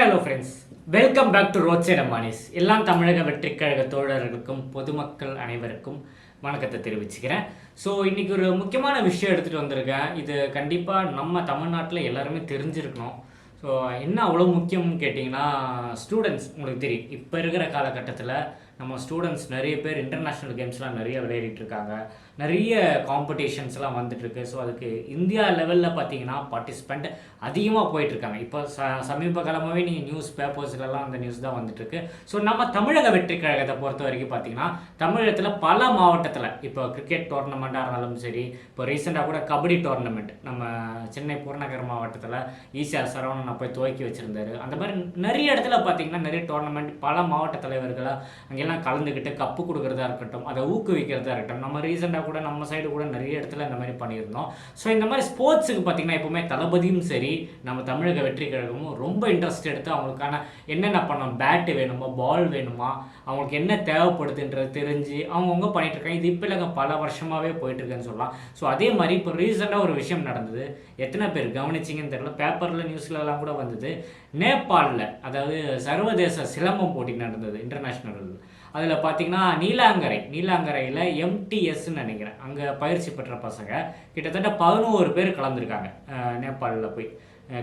Hello friends, welcome back to road side Ambanis. எல்லாம் தமிழக வெற்றிக் கழக தோழர்களுக்கும் பொதுமக்கள் அனைவருக்கும் வணக்கத்தை தெரிவிச்சுக்கிறேன். ஸோ இன்றைக்கி ஒரு முக்கியமான விஷயம் எடுத்துகிட்டு வந்திருக்கேன். இது கண்டிப்பாக நம்ம தமிழ்நாட்டில் எல்லாருமே தெரிஞ்சிருக்கணும். ஸோ என்ன அவ்வளோ முக்கியம்னு கேட்டிங்கன்னா, ஸ்டூடெண்ட்ஸ் உங்களுக்கு தெரியும், இப்போ இருக்கிற காலகட்டத்தில் நம்ம ஸ்டூடெண்ட்ஸ் நிறைய பேர் இன்டர்நேஷ்னல் கேம்ஸ்லாம் நிறைய விளையாடிட்டு இருக்காங்க. நிறைய காம்படிஷன்ஸ்லாம் வந்துட்டுருக்கு. ஸோ அதுக்கு இந்தியா லெவலில் பார்த்தீங்கன்னா பார்ட்டிசிபெண்ட் அதிகமாக போயிட்டுருக்காங்க. இப்போ சமீப காலமாகவே நீங்கள் நியூஸ் பேப்பர்ஸ்லலாம் அந்த நியூஸ் தான் வந்துட்டுருக்கு. ஸோ நம்ம தமிழக வெற்றி கழகத்தை பொறுத்த வரைக்கும் பார்த்தீங்கன்னா, தமிழகத்தில் பல மாவட்டத்தில் இப்போ கிரிக்கெட் டோர்னமெண்ட்டாக இருந்தாலும் சரி, இப்போ ரீசெண்டாக கூட கபடி டோர்னமெண்ட் நம்ம சென்னை புறநகர் மாவட்டத்தில் ஈசிஆர் சரவணன் போய் துவக்கி வச்சுருந்தாரு. அந்த மாதிரி நிறைய இடத்துல பார்த்தீங்கன்னா நிறைய டோர்னமெண்ட் பல மாவட்ட தலைவர்களாக அங்கெல்லாம் கலந்துக்கிட்டு கப்பு கொடுக்குறதா இருக்கட்டும், அதை ஊக்குவிக்கிறதா இருக்கட்டும். நம்ம ரீசெண்டாக கூட நம்ம சைடு கூட நிறைய இடத்துல இந்த மாதிரி பண்ணியிருந்தோம். ஸோ இந்த மாதிரி ஸ்போர்ட்ஸுக்கு பார்த்தீங்கன்னா எப்போவுமே தளபதியும் சரி, நம்ம தமிழக வெற்றி கழகமும் ரொம்ப இன்ட்ரெஸ்ட் எடுத்து அவங்களுக்கான என்னென்ன பண்ணணும், பேட்டு வேணுமா, பால் வேணுமா, அவங்களுக்கு என்ன தேவைப்படுதுன்றது தெரிஞ்சு அவங்கவுங்க பண்ணிட்டு இருக்காங்க. இது இப்போ இல்லைங்க, பல வருஷமாகவே போயிட்டுருக்குன்னு சொல்லலாம். ஸோ அதே மாதிரி இப்போ ரீசெண்டாக ஒரு விஷயம் நடந்தது. எத்தனை பேர் கவனிச்சிங்கன்னு தெரியல, பேப்பரில் நியூஸ்லலாம் கூட வந்தது. நேபாளில், அதாவது சர்வதேச சிலம்பம் போட்டி நடந்தது இன்டர்நேஷ்னல். அதில் பார்த்தீங்கன்னா நீலாங்கரையில் எம்டிஎஸ்ன்னு நினைக்கிறேன், அங்கே பயிற்சி பெற்ற பசங்க கிட்டத்தட்ட 11 பேர் கலந்துருக்காங்க. நேபாளில் போய்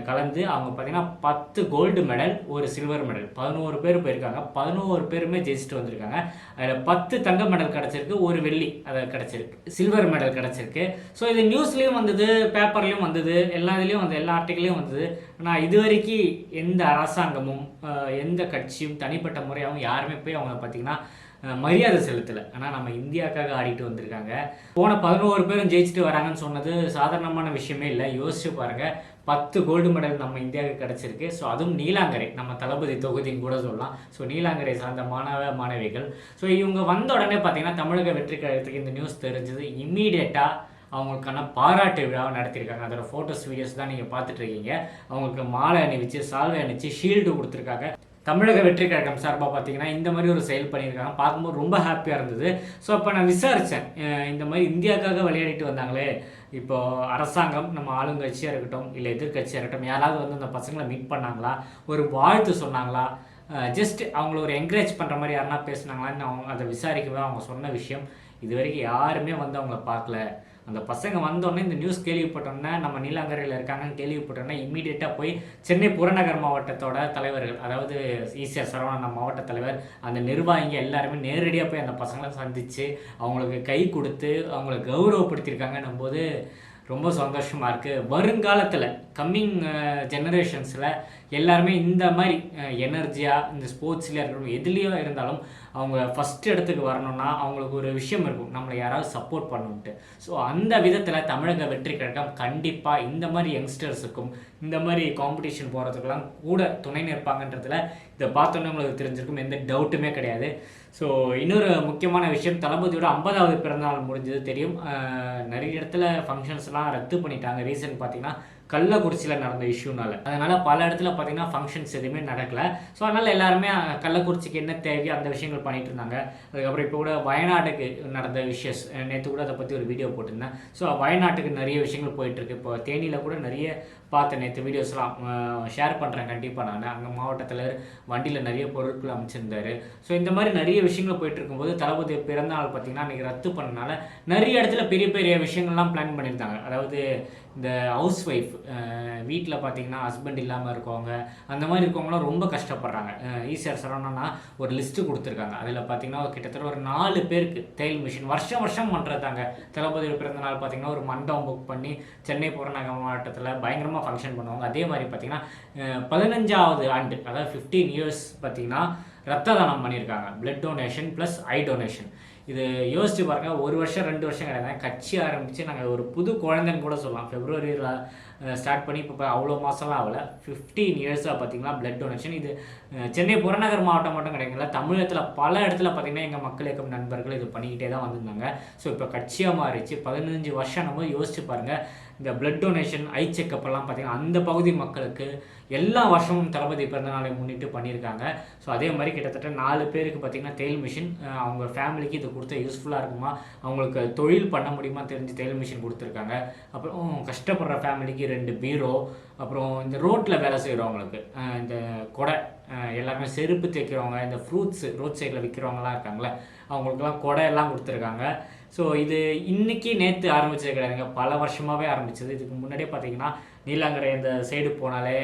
கலந்து அவங்க பார்த்தீங்கன்னா 10 கோல்டு மெடல், ஒரு சில்வர் மெடல், 11 பேர் போயிருக்காங்க. 11 பேருமே ஜெயிச்சுட்டு வந்திருக்காங்க. அதில் 10 தங்க மெடல் கிடச்சிருக்கு, ஒரு வெள்ளி அதை கிடச்சிருக்கு, சில்வர் மெடல் கிடச்சிருக்கு. ஸோ இது நியூஸ்லேயும் வந்தது, பேப்பர்லேயும் வந்தது, எல்லா இதுலேயும் வந்து எல்லா ஆர்டிக்கலையும் வந்தது. ஆனால் இது வரைக்கும் எந்த அரசாங்கமும் எந்த கட்சியும் தனிப்பட்ட முறையாகவும் யாருமே போய் அவங்க பார்த்திங்கன்னா மரியாதை செலுத்தலை. ஆனால் நம்ம இந்தியாவுக்காக ஆடிட்டு வந்திருக்காங்க. போன 11 பேரும் ஜெயிச்சுட்டு வராங்கன்னு சொன்னது சாதாரணமான விஷயமே இல்லை. யோசிச்சு பாருங்கள், 10 கோல்டு மெடல் நம்ம இந்தியாவுக்கு கிடச்சிருக்கு. ஸோ அதுவும் நீலாங்கரை, நம்ம தளபதி தொகுதின்னு கூட சொல்லலாம். ஸோ நீலாங்கரை சார்ந்த மாணவிகள். ஸோ இவங்க வந்த உடனே பார்த்தீங்கன்னா தமிழக வெற்றி கழகத்துக்கு இந்த நியூஸ் தெரிஞ்சது. இம்மீடியட்டாக அவங்களுக்கான பாராட்டு விழாவை நடத்தியிருக்காங்க. அதோட ஃபோட்டோஸ் வீடியோஸ் தான் நீங்கள் பார்த்துட்ருக்கீங்க. அவங்களுக்கு மாலை அணிவிச்சு, சால்வை அணிச்சு, ஷீல்டு கொடுத்துருக்காங்க. தமிழக வெற்றி கழகம் சார்பாக பார்த்தீங்கன்னா இந்த மாதிரி ஒரு செயல் பண்ணியிருக்காங்க. பார்க்கும்போது ரொம்ப ஹாப்பியாக இருந்தது. ஸோ அப்போ நான் விசாரித்தேன், இந்த மாதிரி இந்தியாவுக்காக விளையாடிட்டு வந்தாங்களே, இப்போது அரசாங்கம், நம்ம ஆளுங்கட்சியாக இருக்கட்டும் இல்லை எதிர்கட்சியாக இருக்கட்டும், யாராவது வந்து அந்த பசங்களை மீட் பண்ணாங்களா, ஒரு வாழ்த்து சொன்னாங்களா, ஜஸ்ட் அவங்கள ஒரு என்கரேஜ் பண்ணுற மாதிரி யாருன்னா பேசுனாங்களான்னு அவங்க அதை விசாரிக்கவே அவங்க சொன்ன விஷயம், இது வரைக்கும் யாருமே வந்து அவங்கள பார்க்கல. அந்த பசங்க வந்தோடனே இந்த நியூஸ் கேள்விப்பட்டோன்னே, நம்ம நீலாங்கரையில் இருக்காங்கன்னு கேள்விப்பட்டோன்னே இம்மீடியட்டாக போய் சென்னை புறநகர் மாவட்டத்தோட தலைவர்கள், அதாவது ஈசிஆர் சரவணன் மாவட்ட தலைவர், அந்த நிர்வாகிங்க எல்லாருமே நேரடியாக போய் அந்த பசங்களை சந்தித்து அவங்களுக்கு கை கொடுத்து அவங்களை கௌரவப்படுத்தியிருக்காங்கன்னும் போது ரொம்ப சந்தோஷமாக இருக்குது. வருங்காலத்தில் கம்மிங் ஜெனரேஷன்ஸில் எல்லாருமே இந்த மாதிரி எனர்ஜியாக இந்த ஸ்போர்ட்ஸ்லேயே இருக்கணும், எதுலேயோ இருந்தாலும் அவங்க ஃபஸ்ட் இடத்துக்கு வரணும்னா அவங்களுக்கு ஒரு விஷயம் இருக்கும், நம்மளை யாராவது சப்போர்ட் பண்ணணுன்ட்டு. ஸோ அந்த விதத்தில் தமிழக வெற்றி கழகம் கண்டிப்பாக இந்த மாதிரி யங்ஸ்டர்ஸுக்கும் இந்த மாதிரி காம்படிஷன் போகிறதுக்கெல்லாம் கூட துணை நிற்பாங்கன்றதுல இதை பார்த்தோன்னே உங்களுக்கு தெரிஞ்சிருக்கும், எந்த டவுட்டுமே கிடையாது. ஸோ இன்னொரு முக்கியமான விஷயம், தளபதியோட 50வது பிறந்தநாள் முடிஞ்சது தெரியும். நிறைய இடத்துல ஃபங்க்ஷன்ஸ்லாம் ரத்து பண்ணிட்டாங்க. ரீசன் பார்த்தீங்கன்னா கள்ளக்குறிச்சியில் நடந்த இஷ்யூனால. அதனால் பல இடத்துல பார்த்தீங்கன்னா ஃபங்க்ஷன்ஸ் எதுவுமே நடக்கலை. ஸோ அதனால் எல்லாருமே கள்ளக்குறிச்சிக்கு என்ன தேவையோ அந்த விஷயங்கள் பண்ணிகிட்டு இருந்தாங்க. அதுக்கப்புறம் இப்போ கூட வயநாட்டுக்கு நடந்த விஷயஸ், நேற்று கூட அதை பற்றி ஒரு வீடியோ போட்டிருந்தேன். ஸோ வயநாட்டுக்கு நிறைய விஷயங்கள் போயிட்டுருக்கு. இப்போ தேனியில் கூட நிறைய பார்த்தேன், நேற்று வீடியோஸ்லாம் ஷேர் பண்ணுறேன் கண்டிப்பாக. நான் அங்கே மாவட்டத்தில் வண்டியில் நிறைய பொருட்கள் அமைச்சிருந்தார். ஸோ இந்த மாதிரி நிறைய விஷயங்கள் போயிட்டு இருக்கும்போது தளபதி பிறந்தநாள் பார்த்திங்கன்னா இன்றைக்கி ரத்து பண்ணனால நிறைய இடத்துல பெரிய பெரிய விஷயங்கள்லாம் பிளான் பண்ணியிருந்தாங்க. அதாவது இந்த ஹவுஸ் ஒய்ஃப், வீட்டில் பார்த்தீங்கன்னா ஹஸ்பண்ட் இல்லாமல் இருக்கவங்க, அந்த மாதிரி இருக்கவங்களாம் ரொம்ப கஷ்டப்படுறாங்க. ஈசிஆர் சரவணனா ஒரு லிஸ்ட்டு கொடுத்துருக்காங்க. அதில் பார்த்தீங்கன்னா கிட்டத்தட்ட ஒரு 4 பேருக்கு தையல் மிஷின் வருஷம் பண்ணுறதாங்க. தளபதியோட பிறந்தநாள் பார்த்தீங்கன்னா ஒரு மண்டபம் புக் பண்ணி சென்னை புறநகர் மாவட்டத்தில் பயங்கரமாக ஃபங்க்ஷன் பண்ணுவாங்க. அதே மாதிரி பார்த்தீங்கன்னா 15வது ஆண்டு, அதாவது 15 இயர்ஸ் பார்த்தீங்கன்னா ரத்த தானம் பண்ணியிருக்காங்க. பிளட் டொனேஷன் ப்ளஸ் ஐ டொனேஷன். இது யோசிச்சு பாருங்கள், 1 வருஷம் 2 வருஷம் கிடையாது, கட்சி ஆரம்பித்து நாங்கள் ஒரு புது குழந்தைன்னு கூட சொல்லலாம். February ஸ்டார்ட் பண்ணி இப்போ அவ்வளோ மாதம்லாம் ஆகலை, 15 இயர்ஸாக பார்த்தீங்கன்னா பிளட் டொனேஷன். இது சென்னை புறநகர் மாவட்டம் மட்டும் கிடைக்கல, தமிழகத்தில் பல இடத்துல பார்த்திங்கன்னா எங்கள் மக்கள் இயக்கம் நண்பர்கள் இது பண்ணிக்கிட்டே தான் வந்திருந்தாங்க. ஸோ இப்போ கட்சியாக மாறிச்சு. 15 வருஷம் நம்ம யோசிச்சு பாருங்கள், இந்த பிளட் டொனேஷன், ஐ செக்கப்லாம் பார்த்திங்கன்னா அந்த பகுதி மக்களுக்கு எல்லா வருஷமும் தளபதி பிறந்தநாளை முன்னிட்டு பண்ணியிருக்காங்க. ஸோ அதே மாதிரி கிட்டத்தட்ட 4 பேருக்கு பார்த்திங்கன்னா தையல் மிஷின், அவங்க ஃபேமிலிக்கு இது கொடுத்தா யூஸ்ஃபுல்லாக இருக்குமா, அவங்களுக்கு தொழில் பண்ண முடியுமா தெரிஞ்சு தையல் மிஷின் கொடுத்துருக்காங்க. அப்புறம் கஷ்டப்படுற ஃபேமிலிக்கு 2 பீரோ, அப்புறம் இந்த ரோட்டில் வேலை செய்கிறவங்களுக்கு இந்த கொடை, எல்லாருமே செருப்பு தைக்கிறவங்க, இந்த ஃப்ரூட்ஸு ரோட் சைடில் விற்கிறவங்களாம் இருக்காங்களே அவங்களுக்குலாம் கொடை எல்லாம் கொடுத்துருக்காங்க. ஸோ இது இன்றைக்கி நேற்று ஆரம்பித்தது கிடையாதுங்க, பல வருஷமாகவே ஆரம்பித்தது. இதுக்கு முன்னாடியே பார்த்தீங்கன்னா நீலாங்கரை இந்த சைடு போனாலே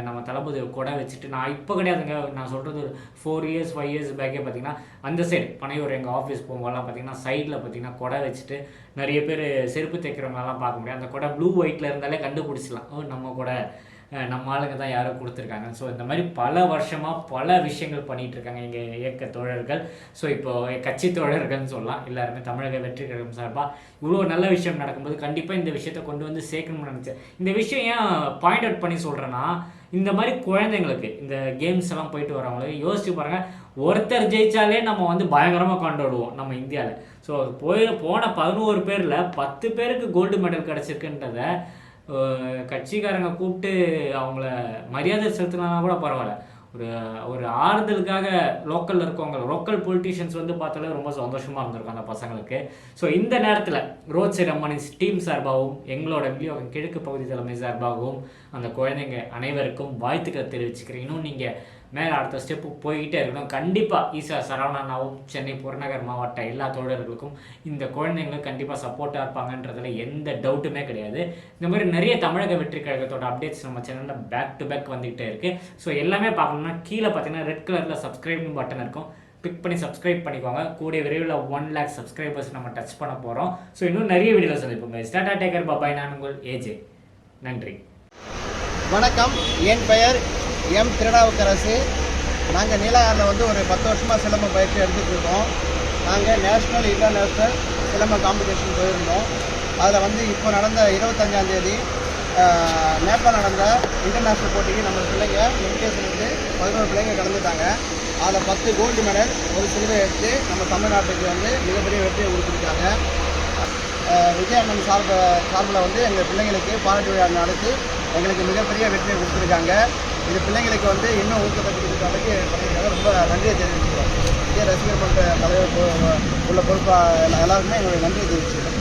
நம்ம தளபதி கொடை வச்சுட்டு, நான் இப்போ கிடையாதுங்க, நான் சொல்கிறது ஒரு 4 இயர்ஸ் 5 இயர்ஸ் பேக்கே பார்த்தீங்கன்னா அந்த சைடு பனையூர் எங்கள் ஆஃபீஸ் போகும்போதெல்லாம் பார்த்தீங்கன்னா சைடில் பார்த்தீங்கன்னா கொடை வச்சுட்டு நிறைய பேர் செருப்பு தைக்கிறவங்கலாம் பார்க்க முடியும். அந்த கொடை ப்ளூ ஒயிட்டில் இருந்தாலே கண்டுபிடிச்சிடலாம், நம்ம கொடை நம்ம ஆளுங்க தான் யாரோ கொடுத்துருக்காங்க. ஸோ இந்த மாதிரி பல வருஷமாக பல விஷயங்கள் பண்ணிகிட்டு இருக்காங்க எங்கள் இயக்க தோழர்கள். ஸோ இப்போது கட்சி தோழர்கள்னு சொல்லலாம், எல்லாருமே தமிழக வெற்றி கழகம் சார்பாக இவ்வளோ நல்ல விஷயம் நடக்கும்போது கண்டிப்பாக இந்த விஷயத்தை கொண்டு வந்து சேர்க்கணும்னு நினச்சேன். இந்த விஷயம் ஏன் பாயிண்ட் அவுட் பண்ணி சொல்கிறேன்னா, இந்த மாதிரி குழந்தைங்களுக்கு இந்த கேம்ஸ் எல்லாம் போயிட்டு வரவங்களுக்கு யோசிச்சு பாருங்கள், ஒருத்தர் ஜெயிச்சாலே நம்ம வந்து பயங்கரமாக கொண்டாடுவோம் நம்ம இந்தியாவில். ஸோ போன 11 பேரில் 10 பேருக்கு கோல்டு மெடல் கிடச்சிருக்குன்றதை கட்சிக்காரங்க கூப்பிட்டு அவங்கள மரியாதை செலுத்தினா கூட பரவாயில்ல, ஒரு ஆறுதலுக்காக லோக்கலில் இருக்கவங்க லோக்கல் பொலிட்டீஷியன்ஸ் வந்து பார்த்தாலே ரொம்ப சந்தோஷமாக இருந்திருக்கும் அந்த பசங்களுக்கு. ஸோ இந்த நேரத்தில் ரோட் சைடு அம்மானிஸ் டீம் சார்பாகவும் எங்களோட வில்லியோகம் கிழக்கு பகுதி தலைமை சார்பாகவும் அந்த குழந்தைங்க அனைவருக்கும் வாழ்த்துக்களை தெரிவிச்சுக்கிறேன். இன்னும் நீங்கள் மேலே அடுத்த ஸ்டெப்பு போய்கிட்டே இருக்கணும். கண்டிப்பாக ஈசா சரவணனாவும் சென்னை புறநகர் மாவட்ட எல்லா தோழர்களுக்கும் இந்த குழந்தைங்களுக்கு கண்டிப்பாக சப்போர்ட்டாக இருப்பாங்கன்றதுல எந்த டவுட்டுமே கிடையாது. இந்த மாதிரி நிறைய தமிழக வெற்றி கழகத்தோட அப்டேட்ஸ் நம்ம சேனலில் பேக் டு பேக் வந்துகிட்டே இருக்குது. ஸோ எல்லாமே பார்க்கணும்னா கீழே பார்த்தீங்கன்னா ரெட் கலரில் சப்ஸ்கிரைப் பட்டன் இருக்கும், கிளிக் பண்ணி சப்ஸ்கிரைப் பண்ணிக்கோங்க. கூடிய விரைவில் 1 lakh சப்ஸ்கிரைபர்ஸ் நம்ம டச் பண்ண போகிறோம். ஸோ இன்னும் நிறைய வீடியோவில் சந்திப்போங்க. ஸ்டார்டா டேக்கர் பாபாய், நான் உங்கள் ஏஜே. நன்றி. வணக்கம், என் பெயர் எம் திருநாவுக்கரசு. நாங்கள் நீலாங்கரில் வந்து ஒரு 10 வருஷமாக சிலம்ப பயிற்சி எடுத்துகிட்டு இருக்கோம். நாங்கள் நேஷ்னல் இன்டர்நேஷ்னல் சிலம்ப காம்படிஷன் போயிருந்தோம். அதில் வந்து இப்போ நடந்த 25ஆம் தேதி நேபாள் நடந்த இன்டர்நேஷ்னல் போட்டிக்கு நம்ம பிள்ளைங்க எம்கேஸில் வந்து 11 பிள்ளைங்க கலந்துட்டாங்க. அதில் 10 கோல்டு மெடல், ஒரு சிலுவை எடுத்து நம்ம தமிழ்நாட்டுக்கு வந்து மிகப்பெரிய வெற்றியை கொடுத்துருக்காங்க. விஜய் அண்ணன் சார்பில் வந்து எங்கள் பிள்ளைங்களுக்கு பாராட்டு விழா நடத்தி எங்களுக்கு மிகப்பெரிய வெற்றியை கொடுத்துருக்காங்க. இது பிள்ளைங்களுக்கு வந்து இன்னும் ஊக்கத்தை கொடுத்துருக்காங்க. ரொம்ப நன்றியை தெரிவிச்சுக்கிறோம். விஜய் ரசிகர் மன்ற தலைவர் உள்ள பொறுப்பாக எல்லாருக்குமே எங்களுடைய நன்றியை தெரிவிச்சுக்கிறோம்.